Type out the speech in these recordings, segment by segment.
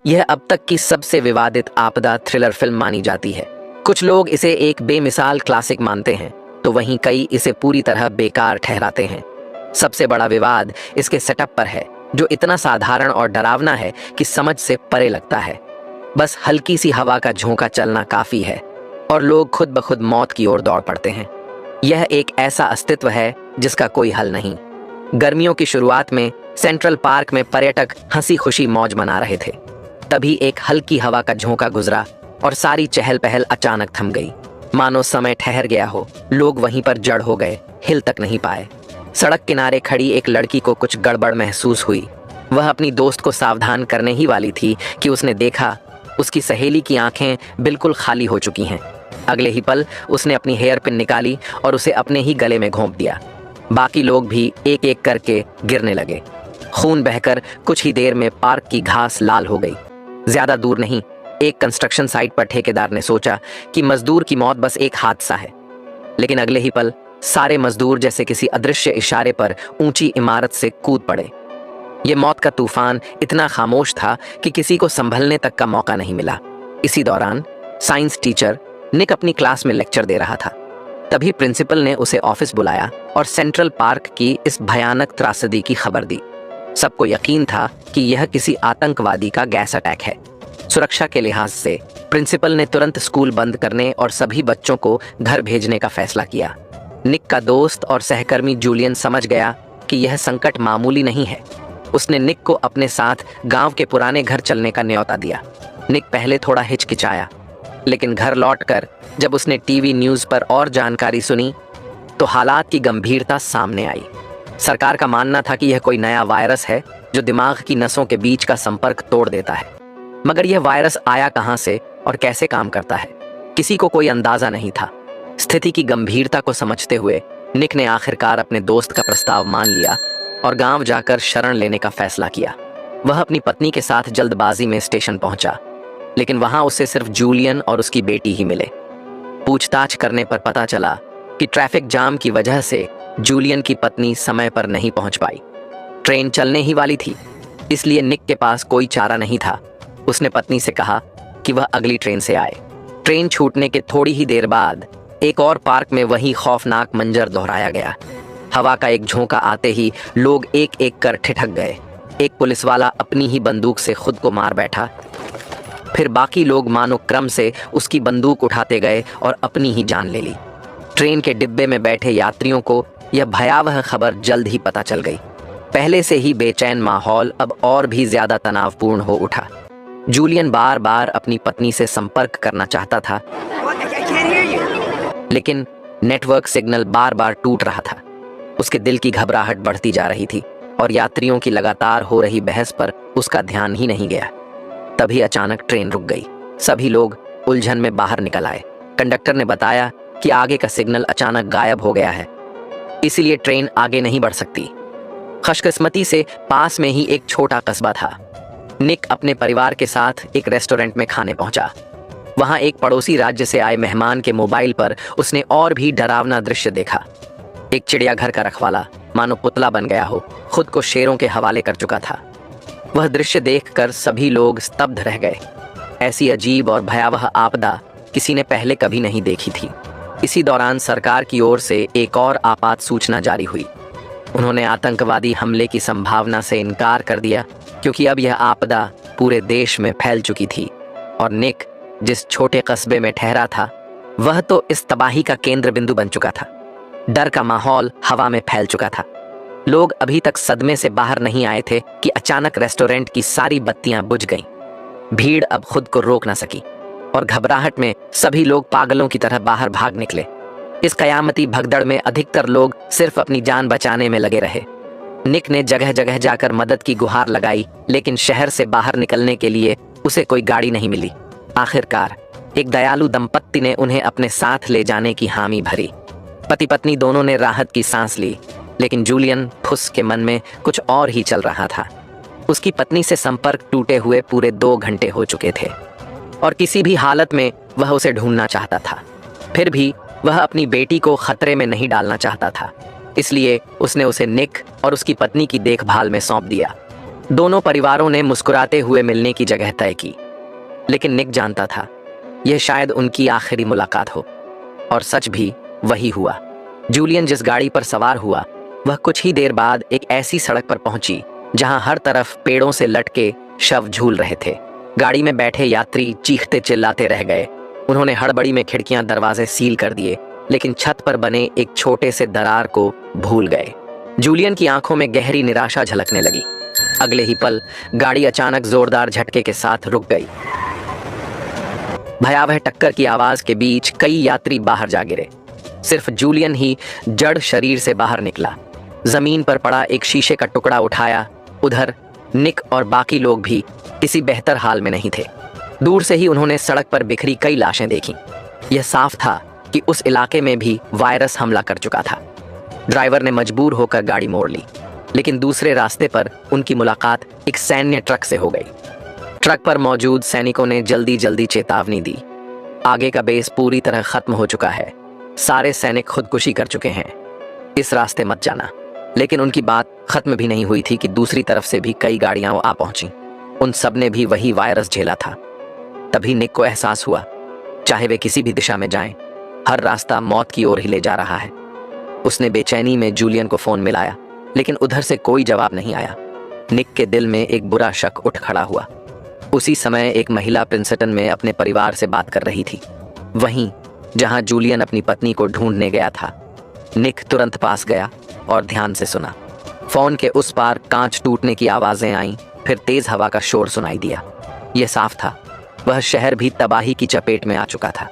यह अब तक की सबसे विवादित आपदा थ्रिलर फिल्म मानी जाती है। कुछ लोग इसे एक बेमिसाल क्लासिक मानते हैं, तो वहीं कई इसे पूरी तरह बेकार ठहराते हैं। सबसे बड़ा विवाद इसके सेटअप पर है, जो इतना साधारण और डरावना है कि समझ से परे लगता है। बस हल्की सी हवा का झोंका चलना काफी है और लोग खुद ब खुद मौत की ओर दौड़ पड़ते हैं। यह एक ऐसा अस्तित्व है जिसका कोई हल नहीं। गर्मियों की शुरुआत में सेंट्रल पार्क में पर्यटक हंसी खुशी मौज मना रहे थे। तभी एक हल्की हवा का झोंका गुजरा और सारी चहल पहल अचानक थम गई, मानो समय ठहर गया हो। लोग वहीं पर जड़ हो गए, हिल तक नहीं पाए। सड़क किनारे खड़ी एक लड़की को कुछ गड़बड़ महसूस हुई। वह अपनी दोस्त को सावधान करने ही वाली थी कि उसने देखा उसकी सहेली की आंखें बिल्कुल खाली हो चुकी हैं। अगले ही पल उसने अपनी हेयर पिन निकाली और उसे अपने ही गले में घोंप दिया। बाकी लोग भी एक एक करके गिरने लगे। खून बहकर कुछ ही देर में पार्क की घास लाल हो गई। ज्यादा दूर नहीं, एक कंस्ट्रक्शन साइट पर ठेकेदार ने सोचा कि मजदूर की मौत बस एक हादसा है, लेकिन अगले ही पल सारे मजदूर जैसे किसी अदृश्य इशारे पर ऊंची इमारत से कूद पड़े। ये मौत का तूफान इतना खामोश था कि किसी को संभलने तक का मौका नहीं मिला। इसी दौरान साइंस टीचर निक अपनी क्लास में लेक्चर दे रहा था। तभी प्रिंसिपल ने उसे ऑफिस बुलाया और सेंट्रल पार्क की इस भयानक त्रासदी की खबर दी। सबको यकीन था कि यह किसी आतंकवादी का गैस अटैक है। सुरक्षा के लिहाज से प्रिंसिपल ने तुरंत स्कूल बंद करने और सभी बच्चों को घर भेजने का फैसला किया। निक का दोस्त और सहकर्मी जूलियन समझ गया कि यह संकट मामूली नहीं है। उसने निक को अपने साथ गांव के पुराने घर चलने का न्योता दिया। निक पहले थोड़ा हिचकिचाया, लेकिन घर लौटकर जब उसने टीवी न्यूज़ पर और जानकारी सुनी तो हालात की गंभीरता सामने आई। सरकार का मानना था कि यह कोई नया वायरस है जो दिमाग की नसों के बीच का संपर्क तोड़ देता है। मगर यह वायरस आया कहां से और कैसे काम करता है, किसी को कोई अंदाजा नहीं था। स्थिति की गंभीरता को समझते हुए निक ने आखिरकार अपने दोस्त का प्रस्ताव मान लिया और गांव जाकर शरण लेने का फैसला किया। वह अपनी पत्नी के साथ जल्दबाजी में स्टेशन पहुंचा, लेकिन वहां उसे सिर्फ जूलियन और उसकी बेटी ही मिले। पूछताछ करने पर पता चला कि ट्रैफिक जाम की वजह से जूलियन की पत्नी समय पर नहीं पहुंच पाई। ट्रेन चलने ही वाली थी, इसलिए निक के पास कोई चारा नहीं था। उसने पत्नी से कहा कि वह अगली ट्रेन से आए। ट्रेन छूटने के थोड़ी ही देर बाद एक और पार्क में वही खौफनाक मंजर दोहराया गया। हवा का एक झोंका आते ही लोग एक एक कर ठिठक गए। एक पुलिसवाला अपनी ही बंदूक से खुद को मार बैठा। फिर बाकी लोग मानो क्रम से उसकी बंदूक उठाते गए और अपनी ही जान ले ली। ट्रेन के डिब्बे में बैठे यात्रियों को यह भयावह खबर जल्द ही पता चल गई। पहले से ही बेचैन माहौल अब और भी ज्यादा तनावपूर्ण हो उठा। जूलियन बार बार अपनी पत्नी से संपर्क करना चाहता था, लेकिन नेटवर्क सिग्नल बार बार टूट रहा था। उसके दिल की घबराहट बढ़ती जा रही थी और यात्रियों की लगातार हो रही बहस पर उसका ध्यान ही नहीं गया। तभी अचानक ट्रेन रुक गई। सभी लोग उलझन में बाहर निकल आए। कंडक्टर ने बताया कि आगे का सिग्नल अचानक गायब हो गया है, इसीलिए ट्रेन आगे नहीं बढ़ सकती। खुशकिस्मती से पास में ही एक छोटा कस्बा था। निक अपने परिवार के साथ एक रेस्टोरेंट में खाने पहुंचा। वहां एक पड़ोसी राज्य से आए मेहमान के मोबाइल पर उसने और भी डरावना दृश्य देखा। एक चिड़ियाघर का रखवाला मानो पुतला बन गया हो, खुद को शेरों के हवाले कर चुका था। वह दृश्य देखकर सभी लोग स्तब्ध रह गए। ऐसी अजीब और भयावह आपदा किसी ने पहले कभी नहीं देखी थी। इसी दौरान सरकार की ओर से एक और आपात सूचना जारी हुई। उन्होंने आतंकवादी हमले की संभावना से इनकार कर दिया, क्योंकि अब यह आपदा पूरे देश में फैल चुकी थी और निक जिस छोटे कस्बे में ठहरा था वह तो इस तबाही का केंद्र बिंदु बन चुका था। डर का माहौल हवा में फैल चुका था। लोग अभी तक सदमे से बाहर नहीं आए थे कि अचानक रेस्टोरेंट की सारी बत्तियां बुझ गईं। भीड़ अब खुद को रोक न सकी और घबराहट में सभी लोग पागलों की तरह बाहर भाग निकले। इस कयामती भगदड़ में अधिकतर लोग सिर्फ अपनी जान बचाने में लगे रहे। निक ने जगह जगह जाकर मदद की गुहार लगाई, लेकिन शहर से बाहर निकलने के लिए उसे कोई गाड़ी नहीं मिली। आखिरकार एक दयालु दंपत्ति ने उन्हें अपने साथ ले जाने की हामी भरी। पति पत्नी दोनों ने राहत की सांस ली, लेकिन जूलियन फुस के मन में कुछ और ही चल रहा था। उसकी पत्नी से संपर्क टूटे हुए पूरे 2 घंटे हो चुके थे और किसी भी हालत में वह उसे ढूंढना चाहता था। फिर भी वह अपनी बेटी को खतरे में नहीं डालना चाहता था, इसलिए उसने उसे निक और उसकी पत्नी की देखभाल में सौंप दिया। दोनों परिवारों ने मुस्कुराते हुए मिलने की जगह तय की, लेकिन निक जानता था यह शायद उनकी आखिरी मुलाकात हो। और सच भी वही हुआ। जूलियन जिस गाड़ी पर सवार हुआ वह कुछ ही देर बाद एक ऐसी सड़क पर पहुंची जहां हर तरफ पेड़ों से लटके शव झूल रहे थे। गाड़ी में बैठे यात्री चीखते चिल्लाते रह गए। उन्होंने हड़बड़ी में खिड़कियां दरवाजे सील कर दिए, लेकिन छत पर बने एक छोटे से दरार को भूल गए। जूलियन की आंखों में गहरी निराशा झलकने लगी। अगले ही पल गाड़ी अचानक जोरदार झटके के साथ रुक गई। भयावह टक्कर की आवाज के बीच कई यात्री बाहर जा गिरे। सिर्फ जूलियन ही जड़ शरीर से बाहर निकला। जमीन पर पड़ा एक शीशे का टुकड़ा उठाया। उधर निक और बाकी लोग भी किसी बेहतर हाल में नहीं थे। दूर से ही उन्होंने सड़क पर बिखरी कई लाशें देखीं। यह साफ था कि उस इलाके में भी वायरस हमला कर चुका था। ड्राइवर ने मजबूर होकर गाड़ी मोड़ ली, लेकिन दूसरे रास्ते पर उनकी मुलाकात एक सैन्य ट्रक से हो गई। ट्रक पर मौजूद सैनिकों ने जल्दी जल्दी चेतावनी दी, आगे का बेस पूरी तरह खत्म हो चुका है, सारे सैनिक खुदकुशी कर चुके हैं, इस रास्ते मत जाना। लेकिन उनकी बात खत्म भी नहीं हुई थी कि दूसरी तरफ से भी कई गाड़ियां आ पहुंची। उन सब ने भी वही वायरस झेला था। तभी निक को एहसास हुआ, चाहे वे किसी भी दिशा में जाएं, हर रास्ता मौत की ओर ही ले जा रहा है। उसने बेचैनी में जूलियन को फोन मिलाया, लेकिन उधर से कोई जवाब नहीं आया। निक के दिल में एक बुरा शक उठ खड़ा हुआ। उसी समय एक महिला प्रिंसटन में अपने परिवार से बात कर रही थी, वहीं जहां जूलियन अपनी पत्नी को ढूंढने गया था। निक तुरंत पास गया और ध्यान से सुना। फोन के उस पार कांच टूटने की आवाजें आईं, फिर तेज हवा का शोर सुनाई दिया। यह साफ था, वह शहर भी तबाही की चपेट में आ चुका था।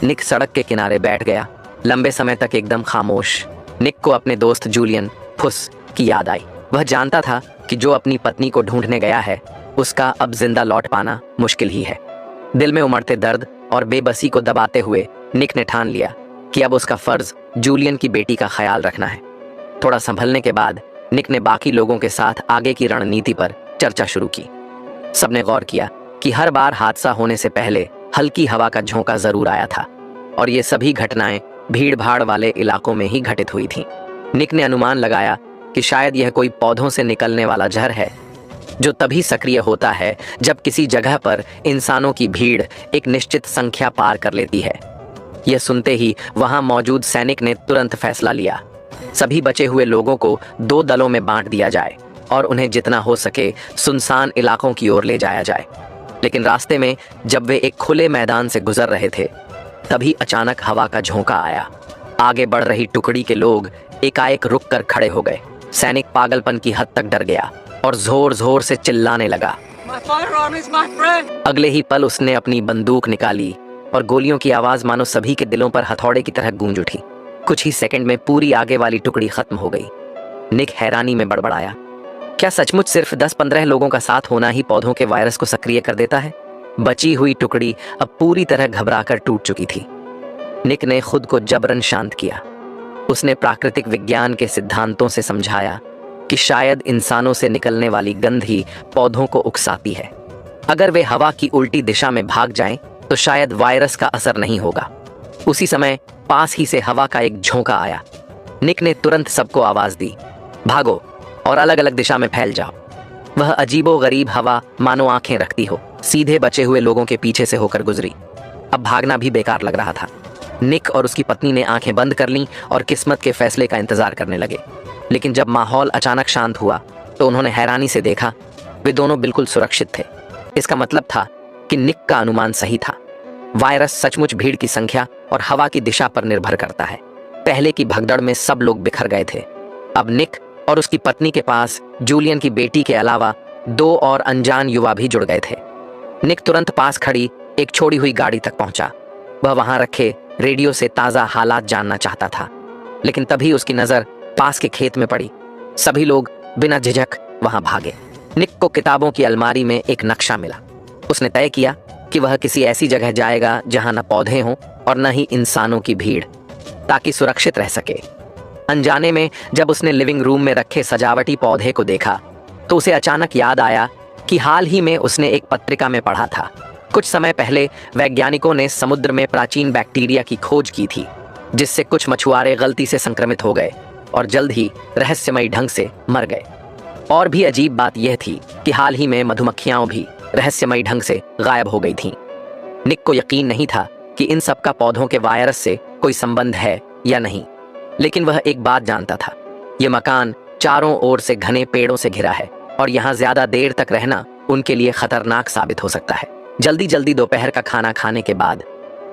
निक सड़क के किनारे बैठ गया, लंबे समय तक एकदम खामोश। निक को अपने दोस्त जूलियन फुस की याद आई। वह जानता था कि जो अपनी पत्नी को ढूंढने गया है, उसका अब जिंदा लौट पाना मुश्किल ही है। दिल में उमड़ते दर्द और बेबसी को दबाते हुए निक ने ठान लिया कि अब उसका फर्ज जूलियन की बेटी का ख्याल रखना है। थोड़ा संभलने के बाद निक ने बाकी लोगों के साथ आगे की रणनीति पर चर्चा शुरू की। सबने गौर किया कि हर बार हादसा होने से पहले हल्की हवा का झोंका जरूर आया था, और ये सभी घटनाएं भीड़ भाड़ वाले इलाकों में ही घटित हुई थीं। निक ने अनुमान लगाया कि शायद यह कोई पौधों से निकलने वाला जहर है, जो तभी सक्रिय होता है जब किसी जगह पर इंसानों की भीड़ एक निश्चित संख्या पार कर लेती है। यह सुनते ही वहां मौजूद सैनिक ने तुरंत फैसला लिया, सभी बचे हुए लोगों को 2 दलों में बांट दिया जाए और उन्हें जितना हो सके सुनसान इलाकों की ओर ले जाया जाए। लेकिन रास्ते में जब वे एक खुले मैदान से गुजर रहे थे, तभी अचानक हवा का झोंका आया। आगे बढ़ रही टुकड़ी के लोग एकाएक रुककर खड़े हो गए। सैनिक पागलपन की हद तक डर गया और जोर जोर से चिल्लाने लगा। अगले ही पल उसने अपनी बंदूक निकाली और गोलियों की आवाज मानो सभी के दिलों पर हथौड़े की तरह गूंज उठी। कुछ ही सेकंड में पूरी आगे वाली टुकड़ी खत्म हो गई। निक हैरानी में बड़बड़ाया, क्या सचमुच सिर्फ 10-15 लोगों का साथ होना ही पौधों के वायरस को सक्रिय कर देता है? बची हुई टुकड़ी अब पूरी तरह घबराकर टूट चुकी थी। निक ने खुद को जबरन शांत किया। उसने प्राकृतिक विज्ञान के सिद्धांतों से समझाया कि शायद इंसानों से निकलने वाली गंध ही पौधों को उकसाती है। अगर वे हवा की उल्टी दिशा में भाग जाएं, तो शायद वायरस का असर नहीं होगा। उसी समय पास ही से हवा का एक झोंका आया। निक ने तुरंत सबको आवाज दी, भागो और अलग अलग दिशा में फैल जाओ। वह अजीबोगरीब हवा मानो आंखें रखती हो, सीधे बचे हुए लोगों के पीछे से होकर गुजरी। अब भागना भी बेकार लग रहा था। निक और उसकी पत्नी ने आंखें बंद कर लीं और किस्मत के फैसले का इंतजार करने लगे। लेकिन जब माहौल अचानक शांत हुआ, तो उन्होंने हैरानी से देखा, वे दोनों बिल्कुल सुरक्षित थे। इसका मतलब था कि निक का अनुमान सही था। वायरस सचमुच भीड़ की संख्या और हवा की दिशा पर निर्भर करता है। पहले की भगदड़ में सब लोग बिखर गए थे। अब निक और उसकी पत्नी के पास जूलियन की बेटी के अलावा 2 और अनजान युवा भी जुड़ गए थे। निक तुरंत पास खड़ी एक छोड़ी हुई गाड़ी तक पहुंचा। वह वहां रखे रेडियो से ताजा हालात जानना चाहता था, लेकिन तभी उसकी नजर पास के खेत में पड़ी। सभी लोग बिना झिझक वहां भागे। निक को किताबों की अलमारी में एक नक्शा मिला। उसने तय किया कि वह किसी ऐसी जगह जाएगा जहां न पौधे हों और न ही इंसानों की भीड़, ताकि सुरक्षित रह सके। अनजाने में जब उसने लिविंग रूम में रखे सजावटी पौधे को देखा, तो उसे अचानक याद आया कि हाल ही में उसने एक पत्रिका में पढ़ा था। कुछ समय पहले वैज्ञानिकों ने समुद्र में प्राचीन बैक्टीरिया की खोज की थी, जिससे कुछ मछुआरे गलती से संक्रमित हो गए और जल्द ही रहस्यमयी ढंग से मर गए। और भी अजीब बात यह थी कि हाल ही में मधुमक्खियां भी रहस्यमयी ढंग से गायब हो गई थीं। निक को यकीन नहीं था कि इन सब का पौधों के वायरस से कोई संबंध है या नहीं, लेकिन वह एक बात जानता था, यह मकान चारों ओर से घने पेड़ों से घिरा है और यहाँ ज्यादा देर तक रहना उनके लिए खतरनाक साबित हो सकता है। जल्दी जल्दी दोपहर का खाना खाने के बाद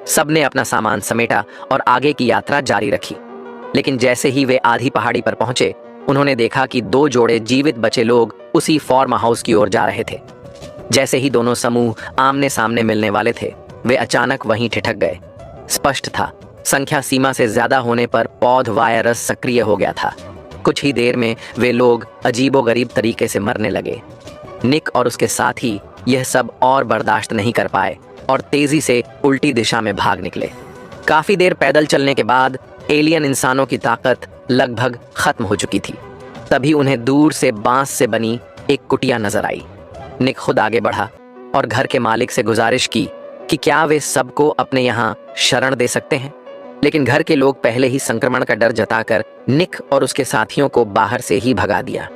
सबने अपना सामान समेटा और आगे की यात्रा जारी रखी। लेकिन जैसे ही वे आधी पहाड़ी पर पहुंचे, उन्होंने देखा कि 2 जोड़े जीवित बचे लोग उसी फार्म हाउस की ओर जा रहे थे। जैसे ही दोनों समूह आमने सामने मिलने वाले थे, वे अचानक वहीं ठिठक गए। स्पष्ट था, संख्या सीमा से ज्यादा होने पर पौध वायरस सक्रिय हो गया था। कुछ ही देर में वे लोग अजीबोगरीब तरीके से मरने लगे। निक और उसके साथी यह सब और बर्दाश्त नहीं कर पाए और तेजी से उल्टी दिशा में भाग निकले। काफी देर पैदल चलने के बाद एलियन इंसानों की ताकत लगभग खत्म हो चुकी थी। तभी उन्हें दूर से बांस से बनी एक कुटिया नजर आई। निक खुद आगे बढ़ा और घर के मालिक से गुजारिश की कि क्या वे सबको अपने यहाँ शरण दे सकते हैं। लेकिन घर के लोग पहले ही संक्रमण का डर जताकर निक और उसके साथियों को बाहर से ही भगा दिया।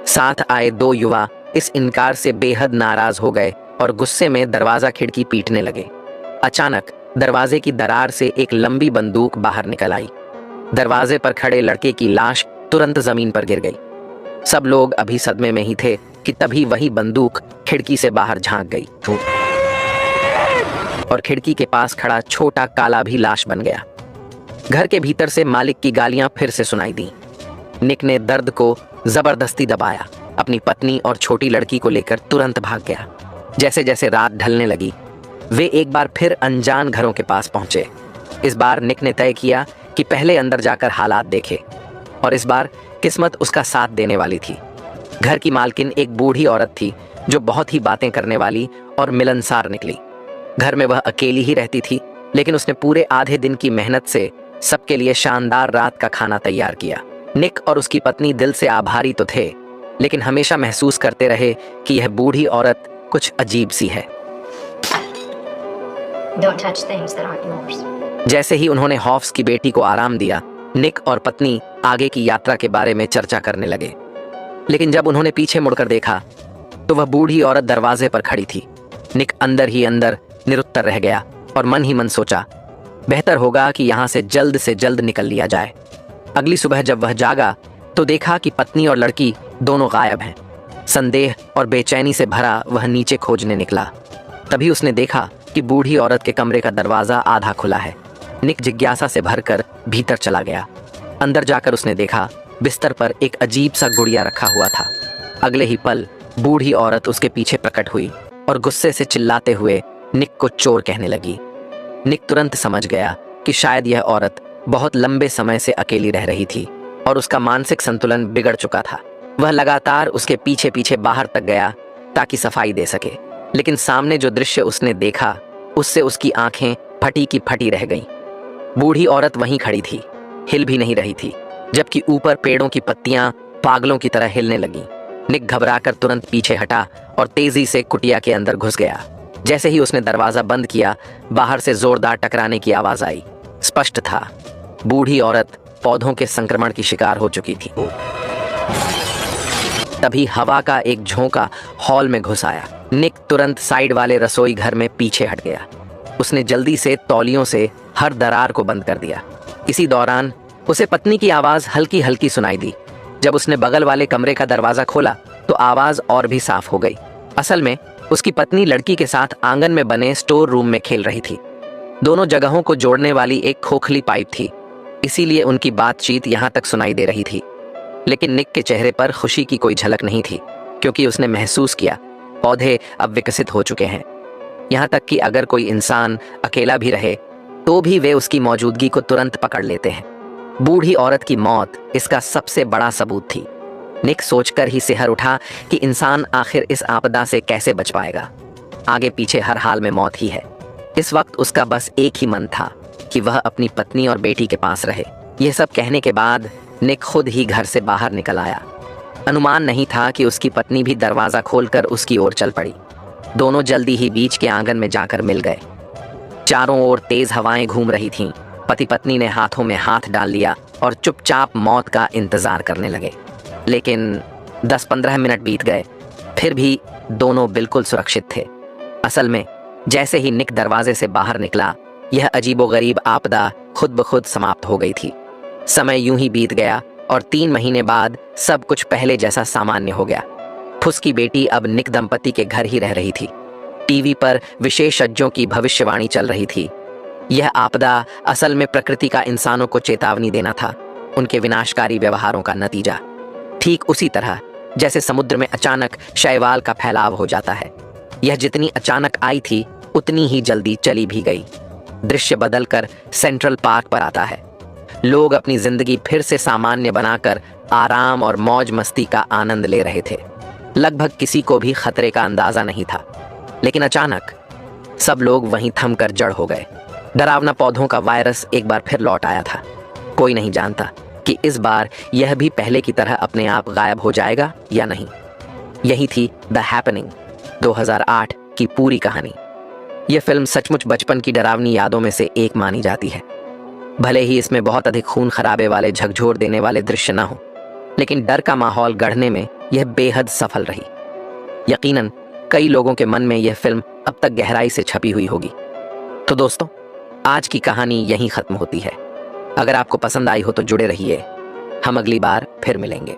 साथ आए 2 युवा इस इनकार से बेहद नाराज हो गए और गुस्से में दरवाजा खिड़की पीटने लगे। अचानक दरवाजे की दरार से एक लंबी बंदूक बाहर निकल आई। दरवाजे पर खड़े लड़के की लाश तुरंत जमीन पर गिर गई। सब लोग अभी सदमे में ही थे कि तभी वही बंदूक खिड़की से बाहर झांक गई और खिड़की के पास खड़ा छोटा काला भी लाश बन गया। घर के भीतर से मालिक की गालियां फिर से सुनाई दी। निक ने दर्द को जबरदस्ती दबाया, अपनी पत्नी और छोटी लड़की को लेकर तुरंत भाग गया। जैसे जैसे रात ढलने लगी, वे एक बार फिर अनजान घरों के पास पहुंचे। इस बार निक ने तय किया कि पहले अंदर जाकर हालात देखे, और इस बार किस्मत उसका साथ देने वाली थी। घर की मालकिन एक बूढ़ी औरत थी जो बहुत ही बातें करने वाली और मिलनसार निकली। घर में वह अकेली ही रहती थी, लेकिन उसने पूरे आधे दिन की मेहनत से सबके लिए शानदार रात का खाना तैयार किया। निक और उसकी पत्नी दिल से आभारी तो थे, लेकिन हमेशा महसूस करते रहे कि यह बूढ़ी औरत कुछ अजीब सी है। Don't touch things that aren't yours. जैसे ही उन्होंने हॉफ्स की बेटी को आराम दिया, निक और पत्नी आगे की यात्रा के बारे में चर्चा करने लगे। लेकिन जब उन्होंने पीछे मुड़कर देखा तो वह बूढ़ी औरत दरवाजे पर खड़ी थी। निक अंदर ही अंदर निरुत्तर रह गया और मन ही मन सोचा, बेहतर होगा कि यहाँ से जल्द निकल लिया जाए। अगली सुबह जब वह जागा तो देखा कि पत्नी और लड़की दोनों गायब हैं। संदेह और बेचैनी से भरा वह नीचे खोजने निकला। तभी उसने देखा कि बूढ़ी औरत के कमरे का दरवाजा आधा खुला है। निक जिज्ञासा से भरकर भीतर चला गया। अंदर जाकर उसने देखा बिस्तर पर एक अजीब सा गुड़िया रखा हुआ था। अगले ही पल बूढ़ी औरत उसके पीछे प्रकट हुई और गुस्से से चिल्लाते हुए निक को चोर कहने लगी। निक तुरंत समझ गया कि शायद यह औरत बहुत लंबे समय से अकेली रह रही थी और उसका मानसिक संतुलन बिगड़ चुका था। वह लगातार उसके पीछे पीछे बाहर तक गया ताकि सफाई दे सके, लेकिन सामने जो दृश्य उसने देखा उससे उसकी आंखें फटी की फटी रह गईं। बूढ़ी औरत वहीं खड़ी थी, हिल भी नहीं रही थी, जबकि ऊपर पेड़ों की पत्तियां पागलों की तरह हिलने लगीं। निक घबराकर तुरंत पीछे हटा और तेजी से कुटिया के अंदर घुस गया। जैसे ही उसने दरवाजा बंद किया, बाहर से जोरदार टकराने की आवाज आई। स्पष्ट था, बूढ़ी औरत पौधों के संक्रमण की शिकार हो चुकी थी। तभी हवा का एक झोंका हॉल में घुस आया। निक तुरंत साइड वाले रसोई घर में पीछे हट गया। उसने जल्दी से तौलियों से हर दरार को बंद कर दिया। इसी दौरान उसे पत्नी की आवाज हल्की हल्की सुनाई दी। जब उसने बगल वाले कमरे का दरवाजा खोला तो आवाज और भी साफ हो गई। असल में उसकी पत्नी लड़की के साथ आंगन में बने स्टोर रूम में खेल रही थी। दोनों जगहों को जोड़ने वाली एक खोखली पाइप थी, इसीलिए उनकी बातचीत यहाँ तक सुनाई दे रही थी। लेकिन निक के चेहरे पर खुशी की कोई झलक नहीं थी, क्योंकि उसने महसूस किया पौधे अब विकसित हो चुके हैं। यहाँ तक कि अगर कोई इंसान अकेला भी रहे तो भी वे उसकी मौजूदगी को तुरंत पकड़ लेते हैं। बूढ़ी औरत की मौत इसका सबसे बड़ा सबूत थी। निक सोचकर ही सिहर उठा कि इंसान आखिर इस आपदा से कैसे बच पाएगा। आगे पीछे हर हाल में मौत ही है। इस वक्त उसका बस एक ही मन था कि वह अपनी पत्नी और बेटी के पास रहे। यह सब कहने के बाद निक खुद ही घर से बाहर निकल आया। अनुमान नहीं था कि उसकी पत्नी भी दरवाजा खोलकर उसकी ओर चल पड़ी। दोनों जल्दी ही बीच के आंगन में जाकर मिल गए। चारों ओर तेज हवाएं घूम रही थीं। पति पत्नी ने हाथों में हाथ डाल लिया और चुपचाप मौत का इंतजार करने लगे। लेकिन 10-15 मिनट बीत गए, फिर भी दोनों बिल्कुल सुरक्षित थे। असल में जैसे ही निक दरवाजे से बाहर निकला, यह अजीबोगरीब आपदा खुद ब खुद समाप्त हो गई थी। समय यूं ही बीत गया और 3 महीने बाद सब कुछ पहले जैसा सामान्य हो गया। फुस की बेटी अब निक दंपति के घर ही रह रही थी। टीवी पर विशेषज्ञों की भविष्यवाणी चल रही थी। यह आपदा असल में प्रकृति का इंसानों को चेतावनी देना था, उनके विनाशकारी व्यवहारों का नतीजा। ठीक उसी तरह जैसे समुद्र में अचानक शैवाल का फैलाव हो जाता है। यह जितनी अचानक आई थी उतनी ही जल्दी चली भी गई। दृश्य बदलकर सेंट्रल पार्क पर आता है। लोग अपनी जिंदगी फिर से सामान्य बनाकर आराम और मौज मस्ती का आनंद ले रहे थे। लगभग किसी को भी खतरे का अंदाजा नहीं था, लेकिन अचानक सब लोग वहीं थमकर जड़ हो गए। डरावना पौधों का वायरस एक बार फिर लौट आया था। कोई नहीं जानता कि इस बार यह भी पहले की तरह अपने आप गायब हो जाएगा या नहीं। यही थी द हैपनिंग 2008 की पूरी कहानी। यह फिल्म सचमुच बचपन की डरावनी यादों में से एक मानी जाती है। भले ही इसमें बहुत अधिक खून खराबे वाले झकझोर देने वाले दृश्य न हो, लेकिन डर का माहौल गढ़ने में यह बेहद सफल रही। यकीनन कई लोगों के मन में यह फिल्म अब तक गहराई से छपी हुई होगी। तो दोस्तों, आज की कहानी यहीं खत्म होती है। अगर आपको पसंद आई हो तो जुड़े रहिए, हम अगली बार फिर मिलेंगे।